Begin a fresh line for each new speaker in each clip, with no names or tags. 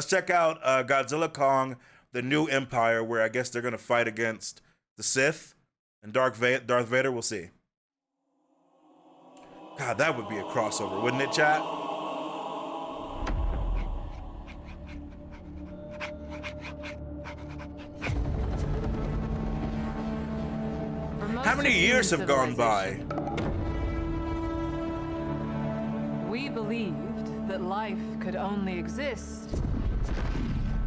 let's check out Godzilla Kong, the New Empire, where I guess they're gonna fight against the Sith and Darth Vader. We'll see. God, that would be a crossover, wouldn't it, chat? How many years have gone by?
We believed that life could only exist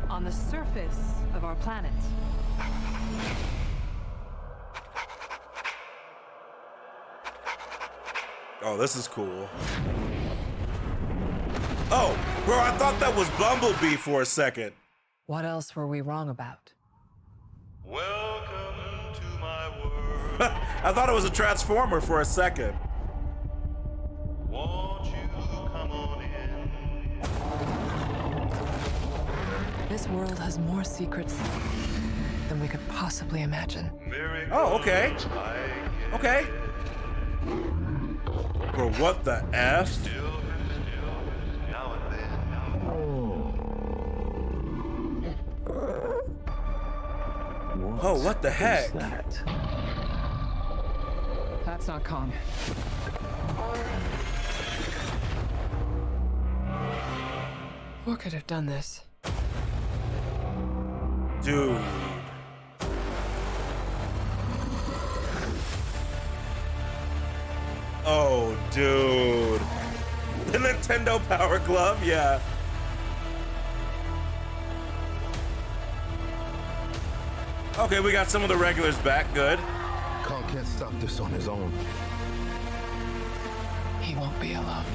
on the surface of our planet.
Oh, this is cool. Oh, bro, I thought that was Bumblebee for a second.
What else were we wrong about?
Welcome to my world.
I thought it was a Transformer for a second.
Won't you come on in?
This world has more secrets than we could possibly imagine.
Oh, okay. Okay. Bro, what the F?
Now and then.
Oh, what the heck?
That's not Kong. What could have done this?
Dude. Oh, dude. The Nintendo Power Glove, yeah. Okay, we got some of the regulars back, good.
Kong can't stop this on his own.
He won't be alone.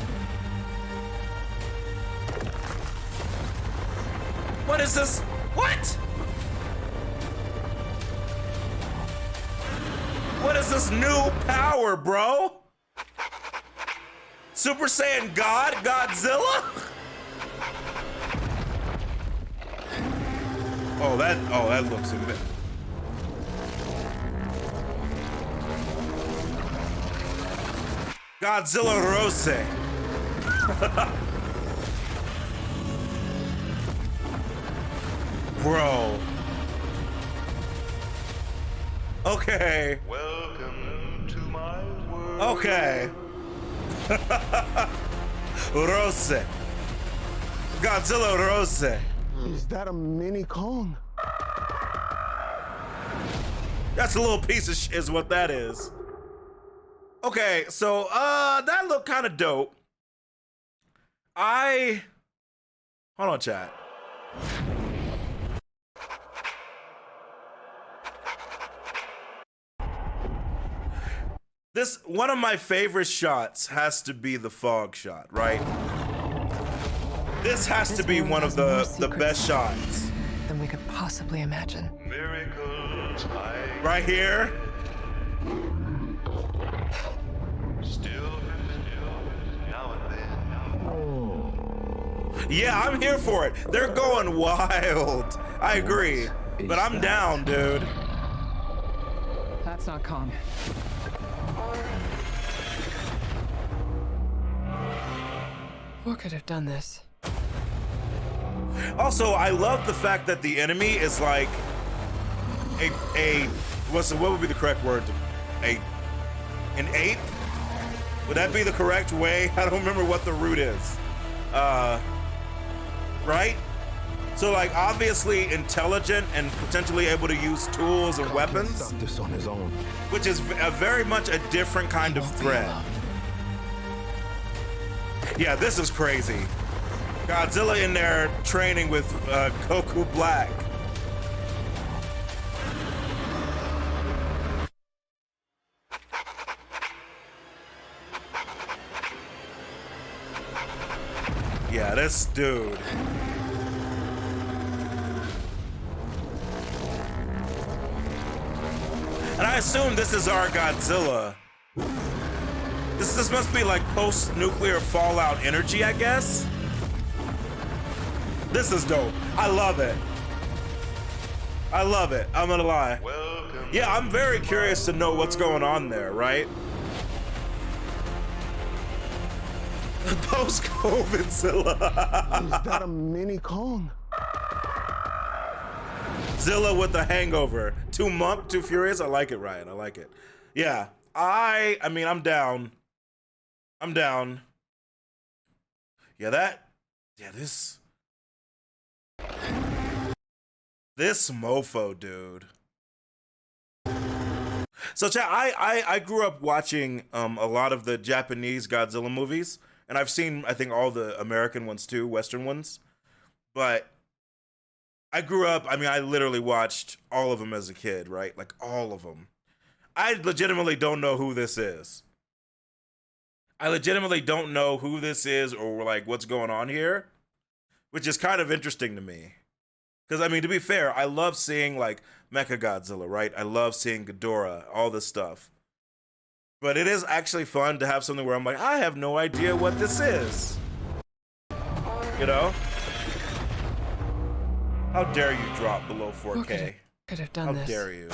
What is this? What? What is this new power, bro? Super Saiyan God? Godzilla? Oh, that looks good. Godzilla Rose. Bro. Okay.
Welcome to my world.
Okay. Rose. Godzilla Rose.
Is that a mini Kong?
That's a little piece of shit is what that is. Okay, so that looked kind of dope. Hold on, chat. This one of my favorite shots has to be the fog shot, right? This has to be one of the best shots
Than we could possibly imagine.
Miracles
right here.
Still now and then.
Yeah, I'm here for it. They're going wild. I agree, but I'm down, dude.
That's not Kong. What could have done this?
Also, I love the fact that the enemy is like what would be the correct word? An ape? Would that be the correct way? I don't remember what the root is. Right? So like obviously intelligent and potentially able to use tools and weapons.
Stop this on his own.
Which is very much a different kind of threat. Yeah, this is crazy. Godzilla in there training with Goku Black. Yeah, this dude. And I assume this is our Godzilla. This must be like post-nuclear fallout energy, I guess. This is dope. I love it. I love it. I'm gonna lie. Yeah, I'm very curious to know what's going on there, right? Post-COVIDzilla.
Is that a mini Kong?
Zilla with the hangover. Too monk, too furious. I like it, Ryan. I like it. Yeah. I mean, I'm down. I'm down. Yeah, this mofo, dude. So, chat, I grew up watching a lot of the Japanese Godzilla movies, and I've seen, I think, all the American ones too, Western ones. But I grew up, I mean, I literally watched all of them as a kid, right? Like, all of them. I legitimately don't know who this is. I legitimately don't know who this is or, like, what's going on here, which is kind of interesting to me. Because, I mean, to be fair, I love seeing, like, Mechagodzilla, right? I love seeing Ghidorah, all this stuff. But it is actually fun to have something where I'm like, I have no idea what this is. You know? How dare you drop below 4K?
Could have done this.
How dare you?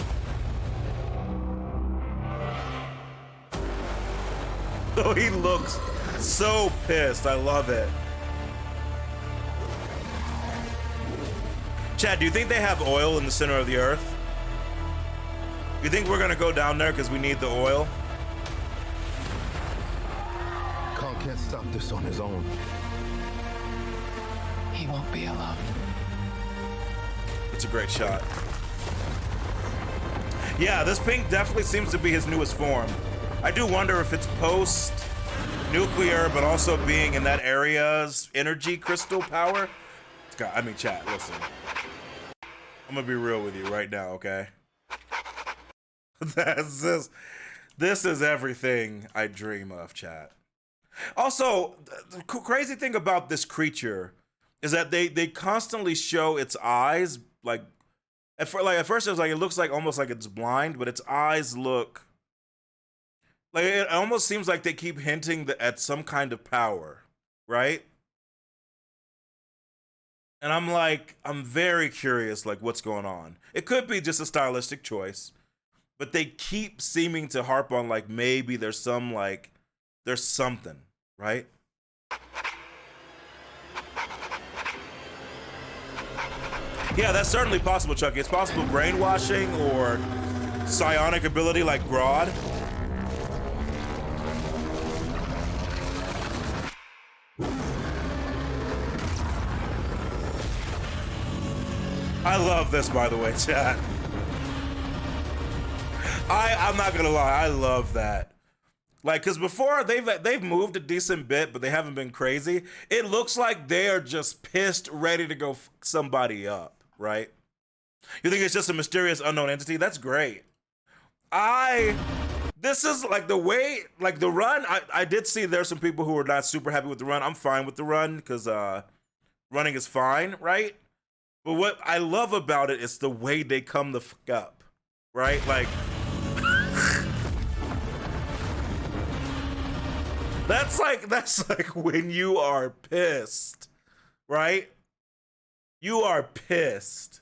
Oh, he looks so pissed. I love it. Chad, do you think they have oil in the center of the earth? You think we're gonna go down there because we need the oil?
Kong can't stop this on his own.
He won't be alone.
It's a great shot. Yeah, this pink definitely seems to be his newest form. I do wonder if it's post-nuclear, but also being in that area's energy crystal power. I mean, chat, listen. I'm gonna be real with you right now, okay? This is everything I dream of, chat. Also, the crazy thing about this creature is that they constantly show its eyes, like at first it was like it looks like almost like it's blind, but its eyes look like it almost seems like they keep hinting at some kind of power, right? And I'm like, I'm very curious, like, what's going on. It could be just a stylistic choice, but they keep seeming to harp on, like, maybe there's some, like, there's something, right? Yeah, that's certainly possible, Chucky. It's possible brainwashing or psionic ability like Grodd. I love this, by the way, chat. I'm not gonna lie, I love that. Like, cause before they've moved a decent bit, but they haven't been crazy. It looks like they are just pissed, ready to go fuck somebody up, right? You think it's just a mysterious unknown entity? That's great. This is like the way, like the run. I did see there's some people who are not super happy with the run. I'm fine with the run because running is fine, right? But what I love about it is the way they come the fuck up, right? Like, that's like when you are pissed, right? You are pissed.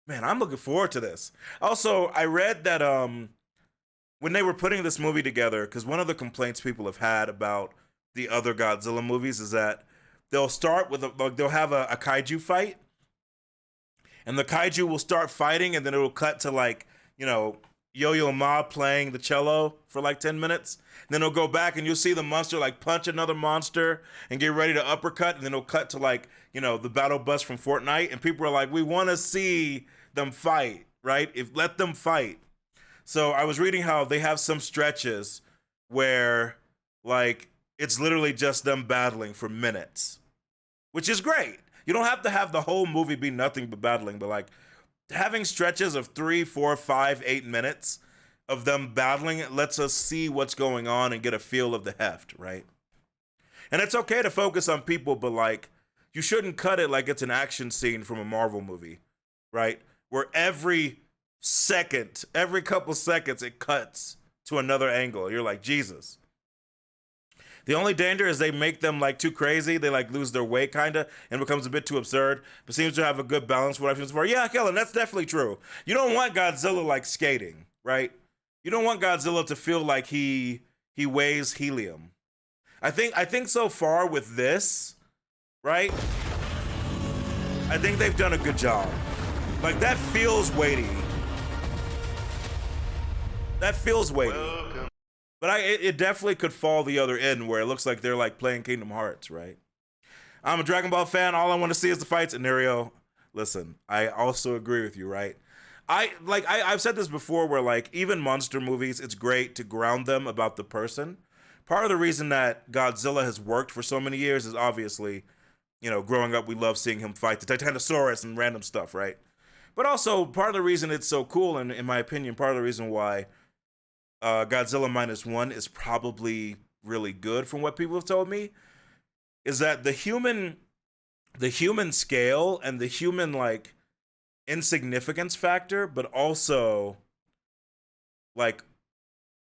Man, I'm looking forward to this. Also, I read that when they were putting this movie together, because one of the complaints people have had about the other Godzilla movies is that they'll start with they'll have a kaiju fight. And the kaiju will start fighting, and then it will cut to, like, you know, Yo-Yo Ma playing the cello for like 10 minutes. And then it'll go back, and you'll see the monster, like, punch another monster and get ready to uppercut. And then it'll cut to, like, you know, the battle bus from Fortnite. And people are like, we want to see them fight, right? Let them fight. So I was reading how they have some stretches where, like, it's literally just them battling for minutes, which is great. You don't have to have the whole movie be nothing but battling, but like having stretches of 3, 4, 5, 8 minutes of them battling, it lets us see what's going on and get a feel of the heft, right? And it's okay to focus on people, but like you shouldn't cut it like it's an action scene from a Marvel movie, right? Where every second, every couple seconds, it cuts to another angle. You're like, Jesus. The only danger is they make them like too crazy. They like lose their way kind of and becomes a bit too absurd, but seems to have a good balance for what I've seen before. Yeah, Kellan, that's definitely true. You don't want Godzilla like skating, right? You don't want Godzilla to feel like he weighs helium. I think so far with this, right? I think they've done a good job. Like, that feels weighty. That feels weighty.
Welcome.
But it definitely could fall the other end where it looks like they're like playing Kingdom Hearts, right? I'm a Dragon Ball fan. All I want to see is the fights. And Nerio, listen, I also agree with you, right? I've said this before where like even monster movies, it's great to ground them about the person. Part of the reason that Godzilla has worked for so many years is obviously, you know, growing up, we love seeing him fight the Titanosaurus and random stuff, right? But also part of the reason it's so cool, and in my opinion, part of the reason why Godzilla -1 is probably really good from what people have told me, is that the human scale and the human like insignificance factor, but also like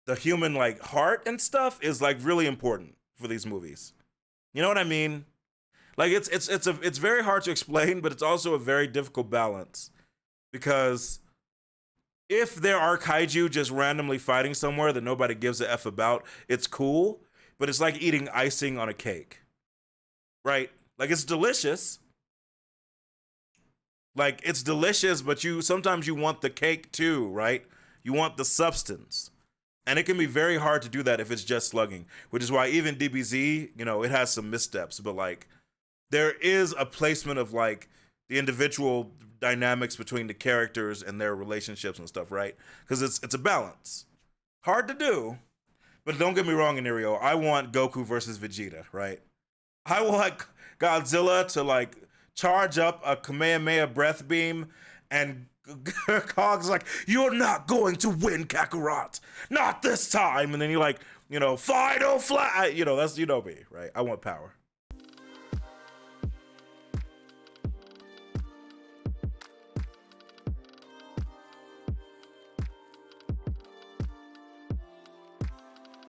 the human like heart and stuff is like really important for these movies. You know what I mean? Like it's very hard to explain, but it's also a very difficult balance, because if there are kaiju just randomly fighting somewhere that nobody gives a F about, it's cool, but it's like eating icing on a cake, right? Like, it's delicious. Like, it's delicious, but sometimes you want the cake too, right? You want the substance. And it can be very hard to do that if it's just slugging, which is why even DBZ, you know, it has some missteps, but like, there is a placement of like the individual dynamics between the characters and their relationships and stuff, right? Because it's a balance. Hard to do, but don't get me wrong, Nerio. I want Goku versus Vegeta, right? I want Godzilla to like charge up a Kamehameha breath beam, and Kong's like, "You're not going to win, Kakarot. Not this time." And then you're like, you know, "Final flat." You know, that's, you know me, right? I want power.